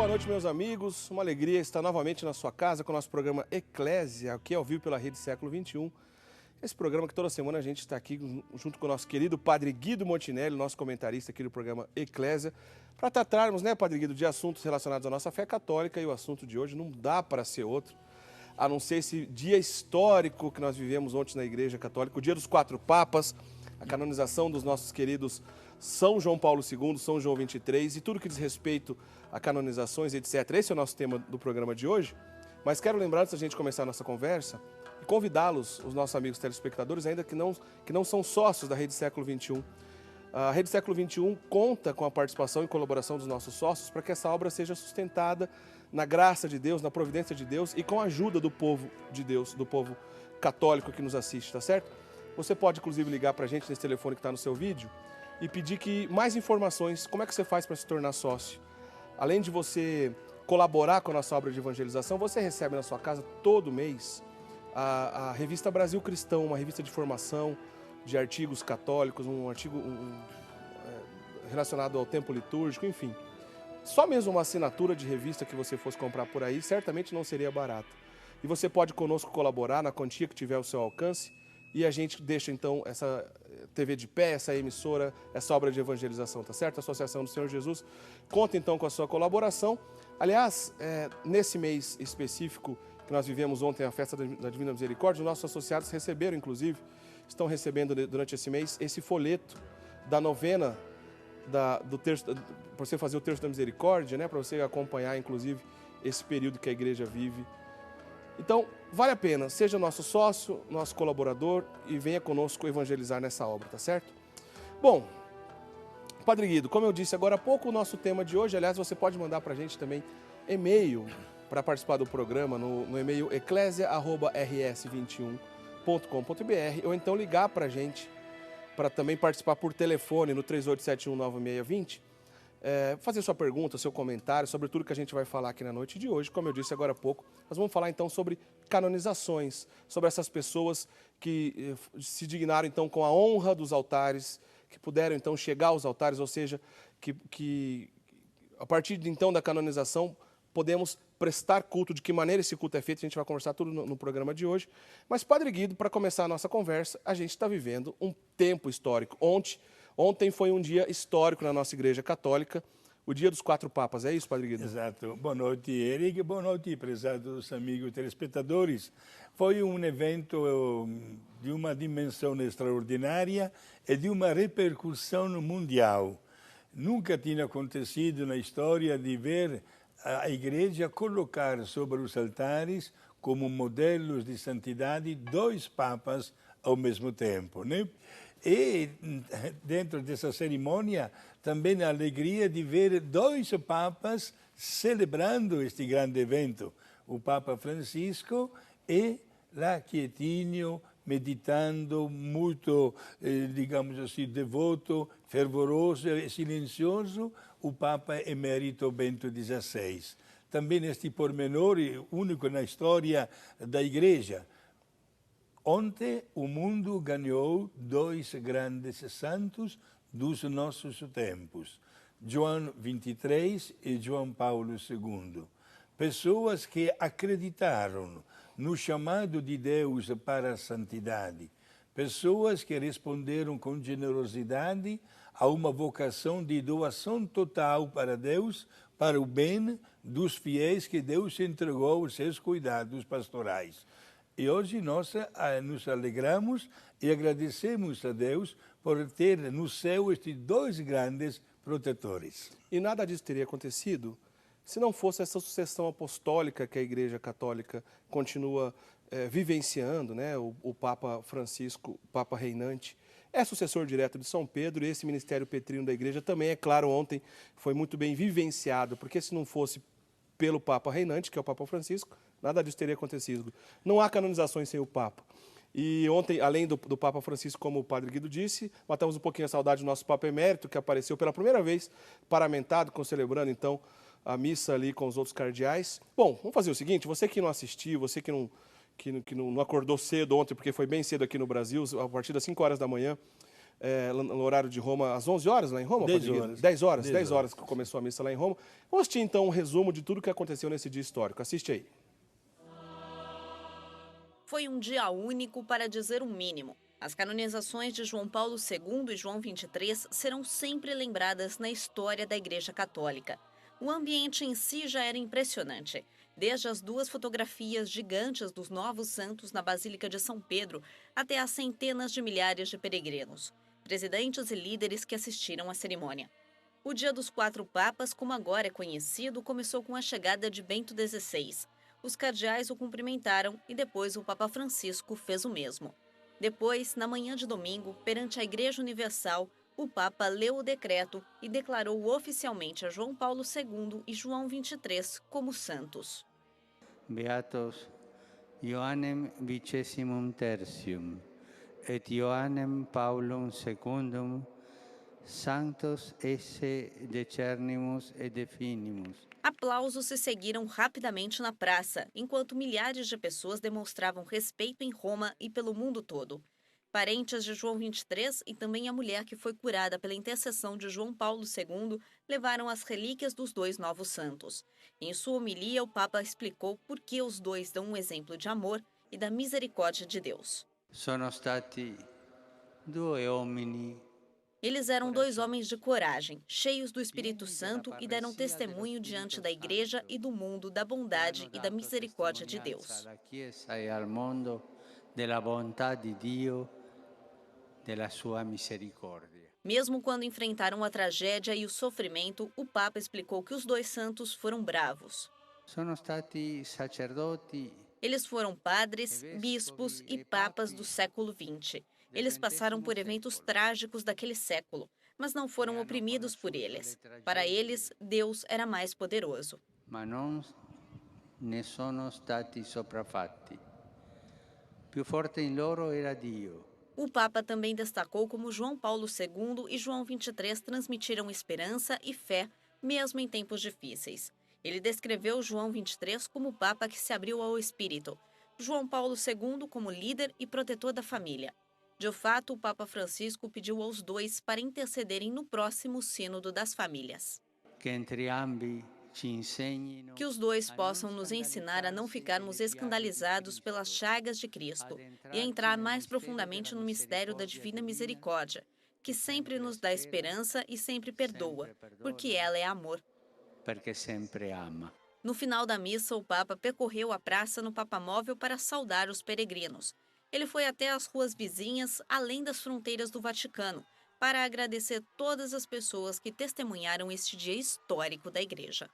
boa noite, meus amigos. Uma alegria estar novamente na sua casa com o nosso programa Eclésia, aqui ao vivo pela Rede Século XXI. Esse programa que toda semana a gente está aqui junto com o nosso querido Padre Guido Montinelli, nosso comentarista aqui do programa Eclésia, para tratarmos, né, Padre Guido, de assuntos relacionados à nossa fé católica. E o assunto de hoje não dá para ser outro, a não ser esse dia histórico que nós vivemos ontem na Igreja Católica, o dia dos 4 Papas, a canonização dos nossos queridos São João Paulo II, São João XXIII e tudo que diz respeito a canonizações, etc. Esse é o nosso tema do programa de hoje. Mas quero lembrar, antes da gente começar a nossa conversa, e convidá-los, os nossos amigos telespectadores, ainda que não são sócios da Rede Século XXI. A Rede Século XXI conta com a participação e colaboração dos nossos sócios para que essa obra seja sustentada na graça de Deus, na providência de Deus e com a ajuda do povo de Deus, do povo católico que nos assiste, tá certo? Você pode, inclusive, ligar para a gente nesse telefone que está no seu vídeo e pedir mais informações, como é que você faz para se tornar sócio. Além de você colaborar com a nossa obra de evangelização, você recebe na sua casa todo mês a revista Brasil Cristão, uma revista de formação de artigos católicos, um artigo relacionado ao tempo litúrgico, enfim. Só mesmo uma assinatura de revista que você fosse comprar por aí, certamente não seria barata. E você pode conosco colaborar na quantia que tiver ao seu alcance e a gente deixa então essa TV de pé, essa emissora, essa obra de evangelização, tá certo? A Associação do Senhor Jesus conta então com a sua colaboração. Aliás, nesse mês específico que nós vivemos ontem, a festa da Divina Misericórdia, os nossos associados receberam, inclusive, estão recebendo durante esse mês, esse folheto da novena do terço, para você fazer o Terço da Misericórdia, né? Para você acompanhar, inclusive, esse período que a igreja vive. Então, vale a pena, seja nosso sócio, nosso colaborador e venha conosco evangelizar nessa obra, tá certo? Bom, Padre Guido, como eu disse agora há pouco, o nosso tema de hoje, aliás, você pode mandar para a gente também e-mail para participar do programa no e-mail eclesia@rs21.com.br ou então ligar para a gente para também participar por telefone no 38719620, fazer sua pergunta, seu comentário sobre tudo que a gente vai falar aqui na noite de hoje. Como eu disse agora há pouco, nós vamos falar então sobre canonizações, sobre essas pessoas que se dignaram então com a honra dos altares, que puderam então chegar aos altares, ou seja, que a partir de então da canonização podemos prestar culto. De que maneira esse culto é feito, a gente vai conversar tudo no programa de hoje. Mas, Padre Guido, para começar a nossa conversa, a gente está vivendo um tempo histórico. Ontem foi um dia histórico na nossa Igreja Católica, o dia dos 4 Papas. É isso, Padre Guido? Exato. Boa noite, Eric. Boa noite, prezados amigos telespectadores. Foi um evento de uma dimensão extraordinária e de uma repercussão mundial. Nunca tinha acontecido na história de ver a Igreja colocar sobre os altares, como modelos de santidade, 2 papas ao mesmo tempo, né? E dentro dessa cerimônia, também a alegria de ver 2 papas celebrando este grande evento. O Papa Francisco e lá quietinho, meditando, muito, digamos assim, devoto, fervoroso e silencioso, o Papa Emérito Bento XVI. Também este pormenor único na história da Igreja. Ontem o mundo ganhou 2 grandes santos dos nossos tempos, João XXIII e João Paulo II. Pessoas que acreditaram no chamado de Deus para a santidade. Pessoas que responderam com generosidade a uma vocação de doação total para Deus, para o bem dos fiéis que Deus entregou aos seus cuidados pastorais. E hoje nós nos alegramos e agradecemos a Deus por ter no céu estes 2 grandes protetores. E nada disso teria acontecido se não fosse essa sucessão apostólica que a Igreja Católica continua vivenciando, né? O Papa Francisco, o Papa reinante, é sucessor direto de São Pedro, e esse ministério petrino da Igreja também, é claro, ontem foi muito bem vivenciado, porque se não fosse pelo Papa reinante, que é o Papa Francisco, nada disso teria acontecido. Não há canonizações sem o Papa. E ontem, além do Papa Francisco, como o Padre Guido disse, matamos um pouquinho a saudade do nosso Papa Emérito, que apareceu pela primeira vez paramentado, celebrando então a missa ali com os outros cardeais. Bom, vamos fazer o seguinte, você que não assistiu, você que não acordou cedo ontem, porque foi bem cedo aqui no Brasil, a partir das 5 horas da manhã, no horário de Roma, às 11 horas lá em Roma? 10 Padre Guido? horas. 10 horas que começou a missa lá em Roma. Vamos assistir então um resumo de tudo que aconteceu nesse dia histórico. Assiste aí. Foi um dia único, para dizer o mínimo. As canonizações de João Paulo II e João XXIII serão sempre lembradas na história da Igreja Católica. O ambiente em si já era impressionante. Desde as 2 fotografias gigantes dos novos santos na Basílica de São Pedro, até as centenas de milhares de peregrinos, presidentes e líderes que assistiram à cerimônia. O Dia dos 4 Papas, como agora é conhecido, começou com a chegada de Bento XVI. Os cardeais o cumprimentaram e depois o Papa Francisco fez o mesmo. Depois, na manhã de domingo, perante a Igreja Universal, o Papa leu o decreto e declarou oficialmente a João Paulo II e João XXIII como santos. Beatos Ioannem Vicessimum Tertium et Ioannem Paulum Secundum, sanctos esse decernimus et definimus. Aplausos se seguiram rapidamente na praça, enquanto milhares de pessoas demonstravam respeito em Roma e pelo mundo todo. Parentes de João XXIII e também a mulher que foi curada pela intercessão de João Paulo II levaram as relíquias dos 2 novos santos. Em sua homilia, o Papa explicou por que os 2 dão um exemplo de amor e da misericórdia de Deus. Sono stati 2 uomini. Eles eram 2 homens de coragem, cheios do Espírito Santo e deram testemunho diante da Igreja e do mundo da bondade e da misericórdia de Deus. Alla Chiesa e al mondo della bontà di Dio, della sua misericórdia. Mesmo quando enfrentaram a tragédia e o sofrimento, o Papa explicou que os 2 santos foram bravos. Sono stati sacerdoti. Eles foram padres, bispos e papas do século XX. Eles passaram por eventos trágicos daquele século, mas não foram oprimidos por eles. Para eles, Deus era mais poderoso. Ma non ne sono stati sopraffatti. Più forte in loro era Dio. O Papa também destacou como João Paulo II e João XXIII transmitiram esperança e fé, mesmo em tempos difíceis. Ele descreveu João XXIII como o Papa que se abriu ao Espírito, João Paulo II como líder e protetor da família. De fato, o Papa Francisco pediu aos 2 para intercederem no próximo Sínodo das Famílias. Que os 2 possam nos ensinar a não ficarmos escandalizados pelas chagas de Cristo e a entrar mais profundamente no mistério da Divina Misericórdia, que sempre nos dá esperança e sempre perdoa, porque ela é amor. Porque sempre ama. No final da missa, o Papa percorreu a praça no Papamóvel para saudar os peregrinos. Ele foi até as ruas vizinhas, além das fronteiras do Vaticano, para agradecer todas as pessoas que testemunharam este dia histórico da Igreja.